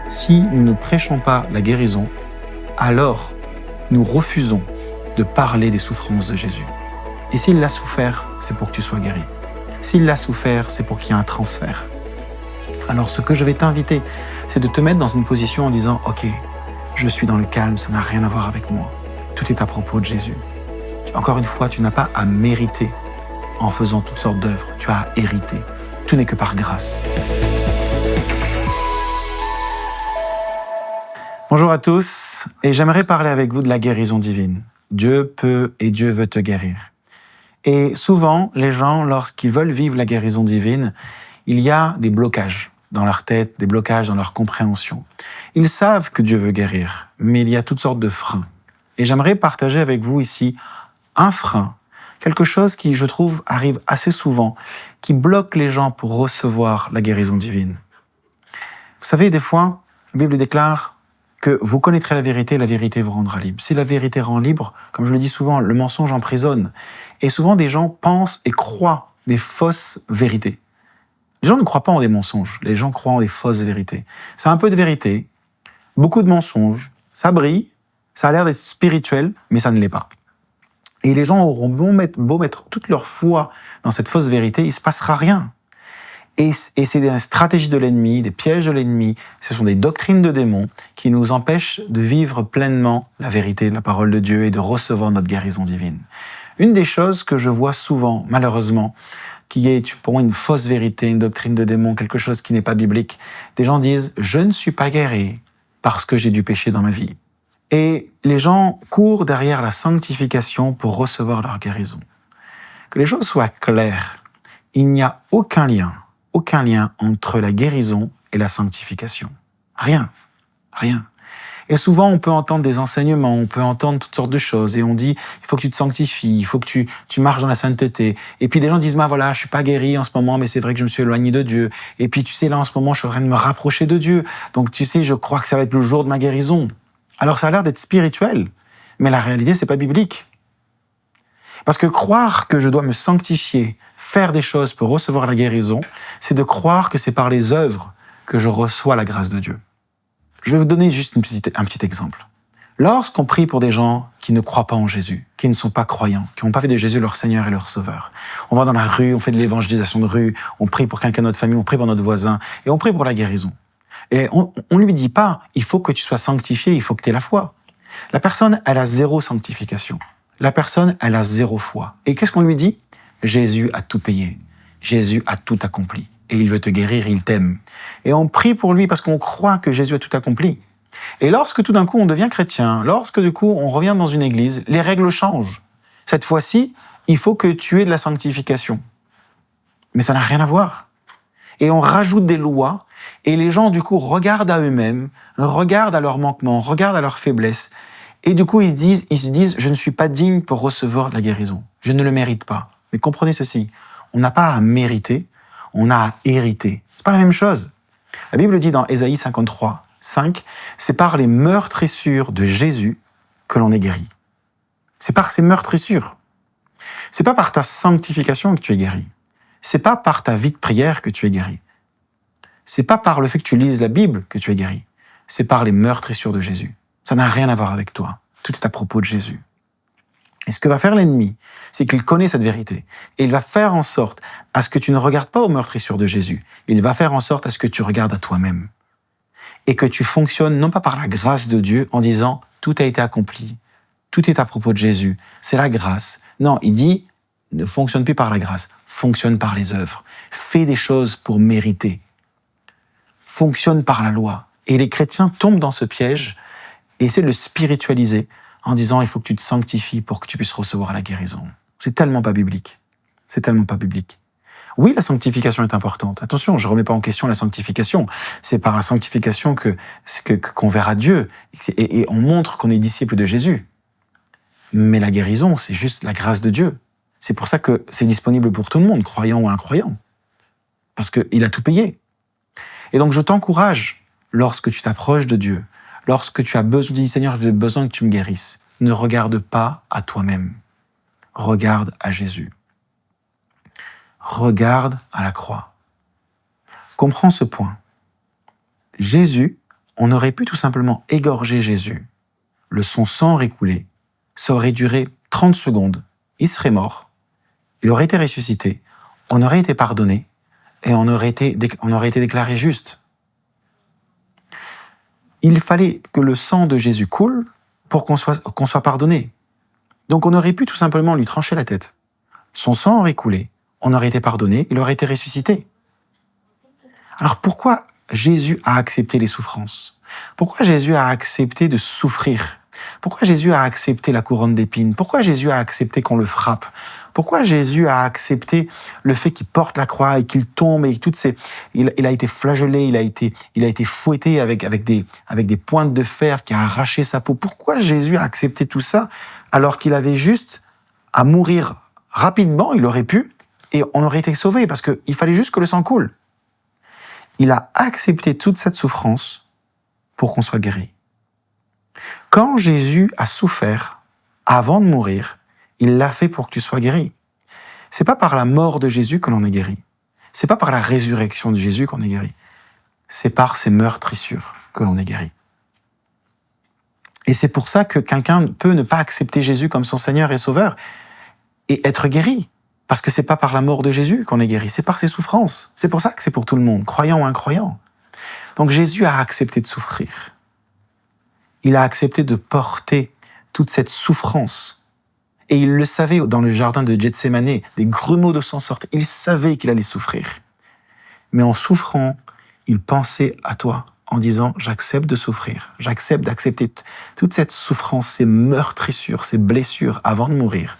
Si nous ne prêchons pas la guérison, alors nous refusons de parler des souffrances de Jésus. Et s'il l'a souffert, c'est pour que tu sois guéri. S'il l'a souffert, c'est pour qu'il y ait un transfert. Alors ce que je vais t'inviter, c'est de te mettre dans une position en disant « Ok, je suis dans le calme, ça n'a rien à voir avec moi. Tout est à propos de Jésus. » Encore une fois, tu n'as pas à mériter en faisant toutes sortes d'œuvres. Tu as à hériter. Tout n'est que par grâce. Bonjour à tous, et j'aimerais parler avec vous de la guérison divine. Dieu peut et Dieu veut te guérir. Et souvent, les gens, lorsqu'ils veulent vivre la guérison divine, il y a des blocages dans leur tête, des blocages dans leur compréhension. Ils savent que Dieu veut guérir, mais il y a toutes sortes de freins. Et j'aimerais partager avec vous ici un frein, quelque chose qui, je trouve, arrive assez souvent, qui bloque les gens pour recevoir la guérison divine. Vous savez, des fois, la Bible déclare que vous connaîtrez la vérité vous rendra libre. Si la vérité rend libre, comme je le dis souvent, le mensonge emprisonne. Et souvent, des gens pensent et croient des fausses vérités. Les gens ne croient pas en des mensonges, les gens croient en des fausses vérités. C'est un peu de vérité, beaucoup de mensonges, ça brille, ça a l'air d'être spirituel, mais ça ne l'est pas. Et les gens auront beau mettre toute leur foi dans cette fausse vérité, il ne se passera rien. Et c'est des stratégies de l'ennemi, des pièges de l'ennemi, ce sont des doctrines de démons qui nous empêchent de vivre pleinement la vérité de la parole de Dieu et de recevoir notre guérison divine. Une des choses que je vois souvent, malheureusement, qui est pour moi une fausse vérité, une doctrine de démons, quelque chose qui n'est pas biblique, des gens disent « je ne suis pas guéri parce que j'ai du péché dans ma vie ». Et les gens courent derrière la sanctification pour recevoir leur guérison. Que les choses soient claires, il n'y a aucun lien entre la guérison et la sanctification. Rien. Et souvent, on peut entendre des enseignements, on peut entendre toutes sortes de choses, et on dit, il faut que tu te sanctifies, il faut que tu marches dans la sainteté. Et puis des gens disent, voilà, je suis pas guéri en ce moment, mais c'est vrai que je me suis éloigné de Dieu. Et puis tu sais, là, en ce moment, je suis en train de me rapprocher de Dieu. Donc tu sais, je crois que ça va être le jour de ma guérison. Alors ça a l'air d'être spirituel, mais la réalité, c'est pas biblique. Parce que croire que je dois me sanctifier, faire des choses pour recevoir la guérison, c'est de croire que c'est par les œuvres que je reçois la grâce de Dieu. Je vais vous donner juste un petit exemple. Lorsqu'on prie pour des gens qui ne croient pas en Jésus, qui ne sont pas croyants, qui n'ont pas fait de Jésus leur Seigneur et leur Sauveur, on va dans la rue, on fait de l'évangélisation de rue, on prie pour quelqu'un de notre famille, on prie pour notre voisin, et on prie pour la guérison. Et on ne lui dit pas, il faut que tu sois sanctifié, il faut que tu aies la foi. La personne, elle a zéro sanctification. La personne, elle a zéro foi. Et qu'est-ce qu'on lui dit ? Jésus a tout payé. Jésus a tout accompli. Et il veut te guérir, il t'aime. Et on prie pour lui parce qu'on croit que Jésus a tout accompli. Et lorsque tout d'un coup on devient chrétien, lorsque du coup on revient dans une église, les règles changent. Cette fois-ci, il faut que tu aies de la sanctification. Mais ça n'a rien à voir. Et on rajoute des lois, et les gens du coup regardent à eux-mêmes, regardent à leurs manquements, regardent à leurs faiblesses, et du coup ils se disent, je ne suis pas digne pour recevoir de la guérison. Je ne le mérite pas. Mais comprenez ceci, on n'a pas à mériter, on a à hériter. C'est pas la même chose. La Bible dit dans Ésaïe 53, 5, c'est par les meurtrissures de Jésus que l'on est guéri. C'est par ces meurtrissures. C'est pas par ta sanctification que tu es guéri. C'est pas par ta vie de prière que tu es guéri. C'est pas par le fait que tu lises la Bible que tu es guéri. C'est par les meurtrissures de Jésus. Ça n'a rien à voir avec toi. Tout est à propos de Jésus. Et ce que va faire l'ennemi, c'est qu'il connaît cette vérité. Et il va faire en sorte à ce que tu ne regardes pas aux meurtrissures de Jésus. Il va faire en sorte à ce que tu regardes à toi-même. Et que tu fonctionnes non pas par la grâce de Dieu en disant « tout a été accompli, tout est à propos de Jésus, c'est la grâce ». Non, il dit « ne fonctionne plus par la grâce, fonctionne par les œuvres. Fais des choses pour mériter. Fonctionne par la loi. » Et les chrétiens tombent dans ce piège et essaient de le spiritualiser en disant « il faut que tu te sanctifies pour que tu puisses recevoir la guérison ». C'est tellement pas biblique. C'est tellement pas biblique. Oui, la sanctification est importante. Attention, je ne remets pas en question la sanctification. C'est par la sanctification qu'on verra Dieu et on montre qu'on est disciple de Jésus. Mais la guérison, c'est juste la grâce de Dieu. C'est pour ça que c'est disponible pour tout le monde, croyant ou incroyant. Parce qu'il a tout payé. Et donc je t'encourage, lorsque tu t'approches de Dieu, lorsque tu as besoin, dis Seigneur, j'ai besoin que tu me guérisses, ne regarde pas à toi-même. Regarde à Jésus. Regarde à la croix. Comprends ce point. Jésus on aurait pu tout simplement égorger Jésus. Son sang aurait coulé, ça aurait duré 30 secondes, il serait mort, il aurait été ressuscité, on aurait été pardonné et on aurait été déclaré juste. Il fallait que le sang de Jésus coule pour qu'on soit pardonné. Donc on aurait pu tout simplement lui trancher la tête. Son sang aurait coulé, on aurait été pardonné, il aurait été ressuscité. Alors pourquoi Jésus a accepté les souffrances? Pourquoi Jésus a accepté de souffrir? Pourquoi Jésus a accepté la couronne d'épines? Pourquoi Jésus a accepté qu'on le frappe? Pourquoi Jésus a accepté le fait qu'il porte la croix et qu'il tombe et il a été flagellé, il a été fouetté avec des pointes de fer qui a arraché sa peau? Pourquoi Jésus a accepté tout ça alors qu'il avait juste à mourir rapidement? Il aurait pu et on aurait été sauvé parce qu'il fallait juste que le sang coule. Il a accepté toute cette souffrance pour qu'on soit guéri. Quand Jésus a souffert avant de mourir, il l'a fait pour que tu sois guéri. C'est pas par la mort de Jésus que l'on est guéri. C'est pas par la résurrection de Jésus qu'on est guéri. C'est par ses meurtrissures que l'on est guéri. Et c'est pour ça que quelqu'un peut ne pas accepter Jésus comme son Seigneur et Sauveur et être guéri. Parce que c'est pas par la mort de Jésus qu'on est guéri, c'est par ses souffrances. C'est pour ça que c'est pour tout le monde, croyant ou incroyant. Donc Jésus a accepté de souffrir. Il a accepté de porter toute cette souffrance. Et il le savait dans le jardin de Gethsémani, des grumeaux de sang sortaient. Il savait qu'il allait souffrir. Mais en souffrant, il pensait à toi en disant « J'accepte de souffrir, j'accepte d'accepter toute cette souffrance, ces meurtrissures, ces blessures avant de mourir,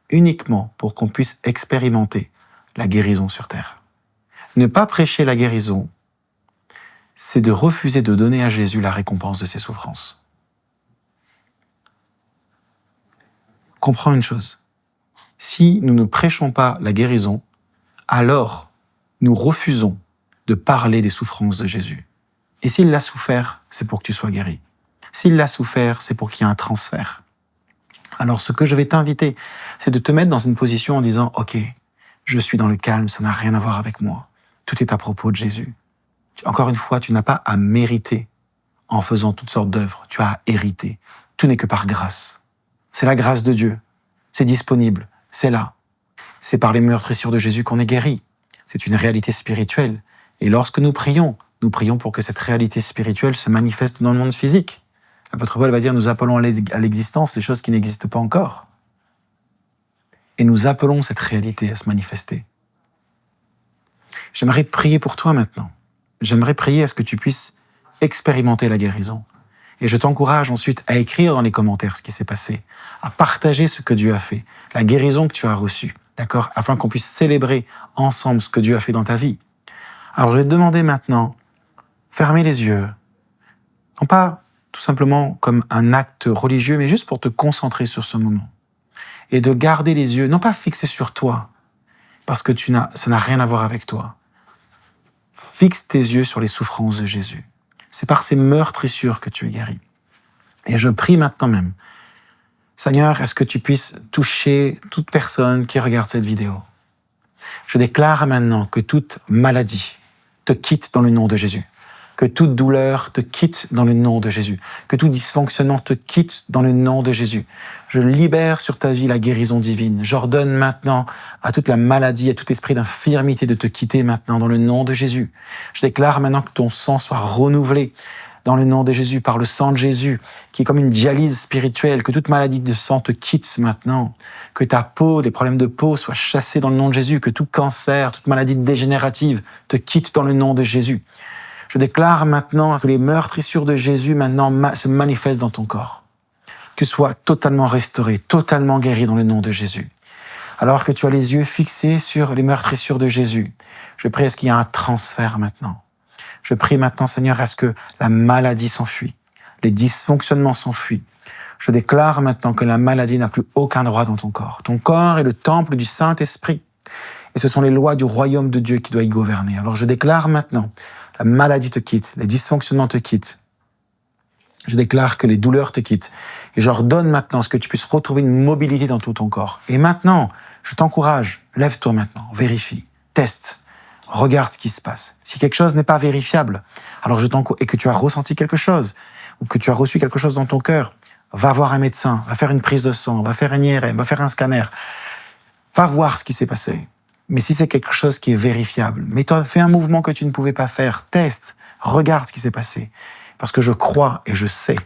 uniquement pour qu'on puisse expérimenter la guérison sur terre. » Ne pas prêcher la guérison, c'est de refuser de donner à Jésus la récompense de ses souffrances. Comprends une chose, si nous ne prêchons pas la guérison, alors nous refusons de parler des souffrances de Jésus. Et s'il l'a souffert, c'est pour que tu sois guéri. S'il l'a souffert, c'est pour qu'il y ait un transfert. Alors ce que je vais t'inviter, c'est de te mettre dans une position en disant « Ok, je suis dans le calme, ça n'a rien à voir avec moi. Tout est à propos de Jésus. » Encore une fois, tu n'as pas à mériter en faisant toutes sortes d'œuvres. Tu as à hériter. Tout n'est que par grâce. C'est la grâce de Dieu. C'est disponible. C'est là. C'est par les meurtrissures de Jésus qu'on est guéri. C'est une réalité spirituelle. Et lorsque nous prions pour que cette réalité spirituelle se manifeste dans le monde physique. L'apôtre Paul va dire, nous appelons à l'existence les choses qui n'existent pas encore. Et nous appelons cette réalité à se manifester. J'aimerais prier pour toi maintenant. J'aimerais prier à ce que tu puisses expérimenter la guérison. Et je t'encourage ensuite à écrire dans les commentaires ce qui s'est passé, à partager ce que Dieu a fait, la guérison que tu as reçue, d'accord, afin qu'on puisse célébrer ensemble ce que Dieu a fait dans ta vie. Alors je vais te demander maintenant, fermez les yeux, non pas tout simplement comme un acte religieux, mais juste pour te concentrer sur ce moment. Et de garder les yeux, non pas fixés sur toi, parce que ça n'a rien à voir avec toi. Fixe tes yeux sur les souffrances de Jésus. C'est par ces meurtrissures que tu es guéri. Et je prie maintenant même, Seigneur, est-ce que tu puisses toucher toute personne qui regarde cette vidéo? Je déclare maintenant que toute maladie te quitte dans le nom de Jésus. Que toute douleur te quitte dans le nom de Jésus. Que tout dysfonctionnement te quitte dans le nom de Jésus. Je libère sur ta vie la guérison divine. J'ordonne maintenant à toute la maladie, à tout esprit d'infirmité de te quitter maintenant dans le nom de Jésus. Je déclare maintenant que ton sang soit renouvelé dans le nom de Jésus, par le sang de Jésus, qui est comme une dialyse spirituelle, que toute maladie de sang te quitte maintenant, que ta peau, des problèmes de peau soient chassés dans le nom de Jésus, que tout cancer, toute maladie dégénérative te quitte dans le nom de Jésus. Je déclare maintenant que les meurtrissures de Jésus maintenant se manifestent dans ton corps. Que tu sois totalement restauré, totalement guéri dans le nom de Jésus. Alors que tu as les yeux fixés sur les meurtrissures de Jésus, je prie à ce qu'il y ait un transfert maintenant. Je prie maintenant, Seigneur, à ce que la maladie s'enfuit, les dysfonctionnements s'enfuient. Je déclare maintenant que la maladie n'a plus aucun droit dans ton corps. Ton corps est le temple du Saint-Esprit. Et ce sont les lois du royaume de Dieu qui doivent y gouverner. Alors je déclare maintenant, la maladie te quitte, les dysfonctionnements te quittent. Je déclare que les douleurs te quittent. Et j'ordonne maintenant ce que tu puisses retrouver une mobilité dans tout ton corps. Et maintenant, je t'encourage, lève-toi maintenant, vérifie, teste. regarde ce qui se passe. Si quelque chose n'est pas vérifiable, alors et que tu as ressenti quelque chose, ou que tu as reçu quelque chose dans ton cœur, va voir un médecin, va faire une prise de sang, va faire un IRM, va faire un scanner. Va voir ce qui s'est passé. Mais si c'est quelque chose qui est vérifiable, mais toi, fais un mouvement que tu ne pouvais pas faire, teste, regarde ce qui s'est passé. Parce que je crois et je sais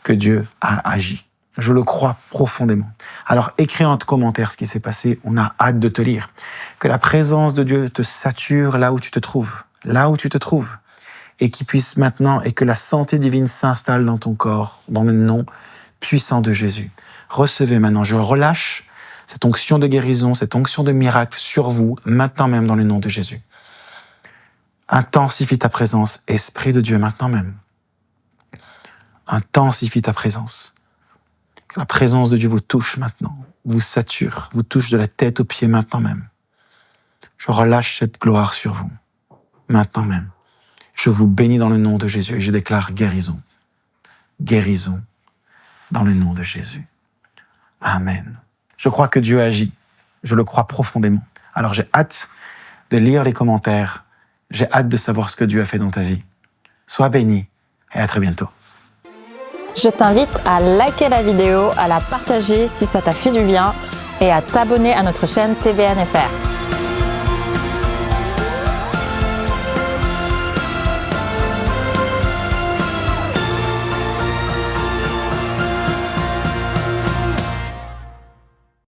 que Dieu a agi. Je le crois profondément. Alors écris en commentaire ce qui s'est passé, on a hâte de te lire. Que la présence de Dieu te sature là où tu te trouves, et qu'il puisse maintenant, et que la santé divine s'installe dans ton corps, dans le nom puissant de Jésus. Recevez maintenant, je relâche cette onction de guérison, cette onction de miracle sur vous, maintenant même dans le nom de Jésus. Intensifie ta présence, Esprit de Dieu, maintenant même. Intensifie ta présence. Que la présence de Dieu vous touche maintenant, vous sature, vous touche de la tête aux pieds maintenant même. Je relâche cette gloire sur vous, maintenant même. Je vous bénis dans le nom de Jésus et je déclare guérison. Guérison dans le nom de Jésus. Amen. Je crois que Dieu agit. Je le crois profondément. Alors j'ai hâte de lire les commentaires. J'ai hâte de savoir ce que Dieu a fait dans ta vie. Sois béni et à très bientôt. Je t'invite à liker la vidéo, à la partager si ça t'a fait du bien et à t'abonner à notre chaîne TVNFR.